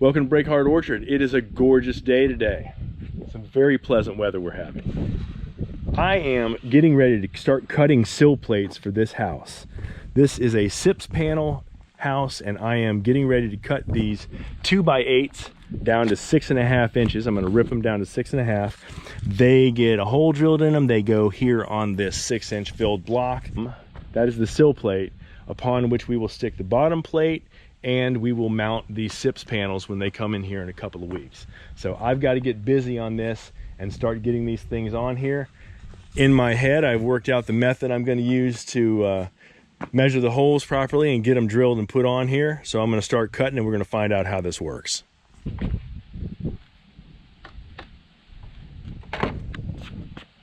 Welcome to Break Hard Orchard. It is a gorgeous day today. Some very pleasant weather we're having. I am getting ready to start cutting sill plates for this house. This is a SIPS panel house, and I am getting ready to cut these 2x8s down to 6.5 inches. I'm going to rip them down to 6.5. They get a hole drilled in them. They go here on this 6-inch filled block. That is the sill plate upon which we will stick the bottom plate, and we will mount the SIPS panels when they come in here in a couple of weeks. So I've got to get busy on this and start getting these things on here. In my head, I've worked out the method I'm going to use to measure the holes properly and get them drilled and put on here. So I'm going to start cutting, and we're going to find out how this works.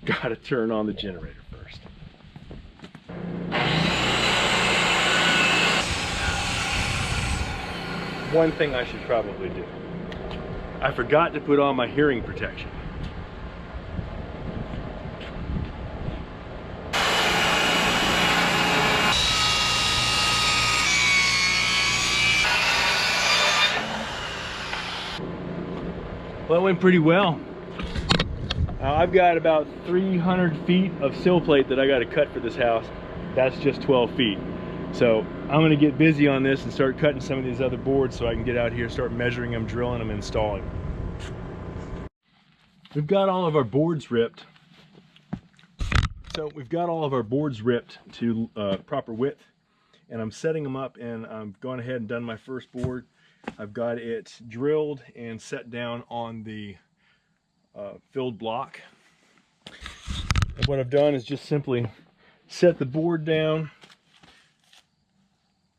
Got to turn on the generator first. One thing I should probably do. I forgot to put on my hearing protection. Well, it went pretty well. I've got about 300 feet of sill plate that I got to cut for this house. That's just 12 feet. So I'm going to get busy on this and start cutting some of these other boards so I can get out here, start measuring them, drilling them, installing them. We've got all of our boards ripped. So we've got all of our boards ripped to proper width, and I'm setting them up, and I've gone ahead and done my first board. I've got it drilled and set down on the filled block. And what I've done is just simply set the board down,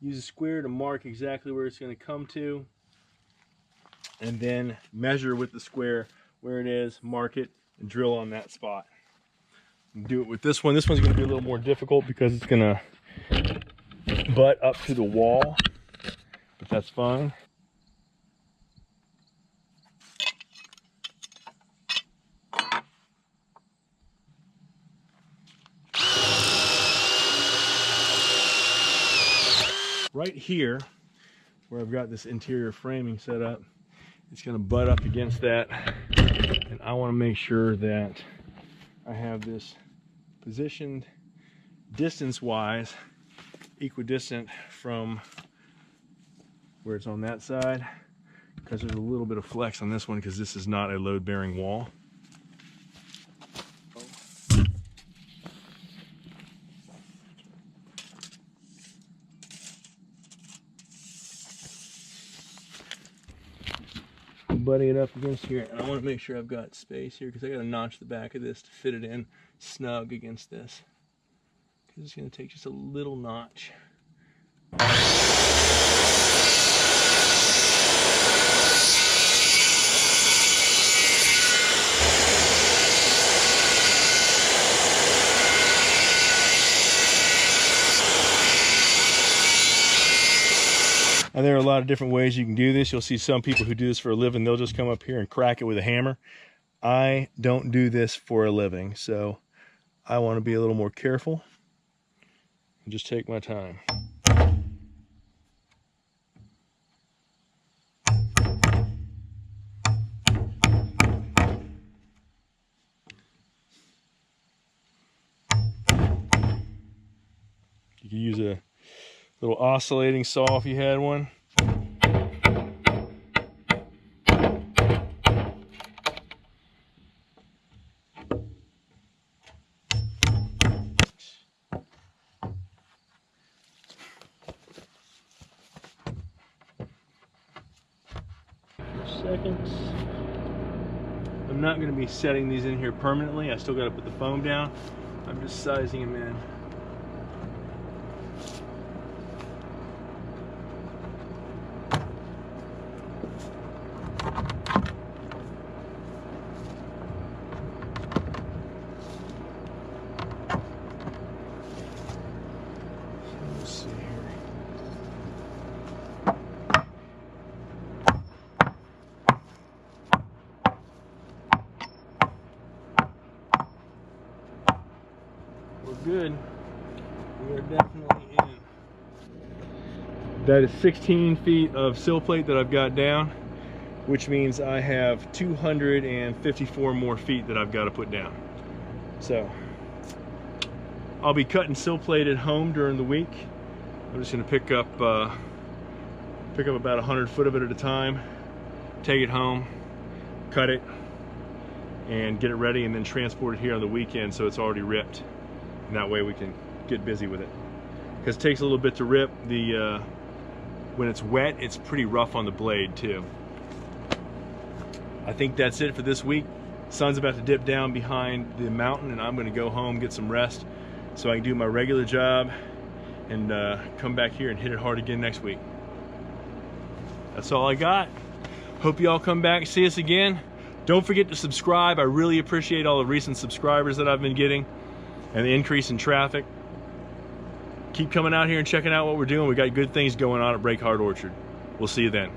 use a square to mark exactly where it's going to come to, and then measure with the square where it is, mark it, and drill on that spot. And do it with this one. This one's going to be a little more difficult because it's going to butt up to the wall, but that's fine. Right here, where I've got this interior framing set up, it's going to butt up against that, and I want to make sure that I have this positioned distance-wise equidistant from where it's on that side, because there's a little bit of flex on this one because this is not a load-bearing wall. Butting it up against here, and I want to make sure I've got space here because I got to notch the back of this to fit it in snug against this, because it's going to take just a little notch. And there are a lot of different ways you can do this. You'll see some people who do this for a living. They'll just come up here and crack it with a hammer. I don't do this for a living, so I want to be a little more careful and just take my time. You can use a little oscillating saw if you had one. Seconds. I'm not going to be setting these in here permanently. I still got to put the foam down. I'm just sizing them in. Good. We are definitely in. That is 16 feet of sill plate that I've got down. which means I have 254 more feet that I've got to put down. So I'll be cutting sill plate at home during the week. I'm just going to pick up about 100 foot of it at a time, take it home, cut it, and get it ready, and then transport it here on the weekend so it's already ripped, and that way we can get busy with it. Because it takes a little bit to rip. When it's wet, it's pretty rough on the blade too. I think that's it for this week. Sun's about to dip down behind the mountain, and I'm going to go home, get some rest, so I can do my regular job and come back here and hit it hard again next week. That's all I got. Hope you all come back and see us again. Don't forget to subscribe. I really appreciate all the recent subscribers that I've been getting and the increase in traffic. Keep coming out here and checking out what we're doing. We got good things going on at Break Hard Orchard. We'll see you then.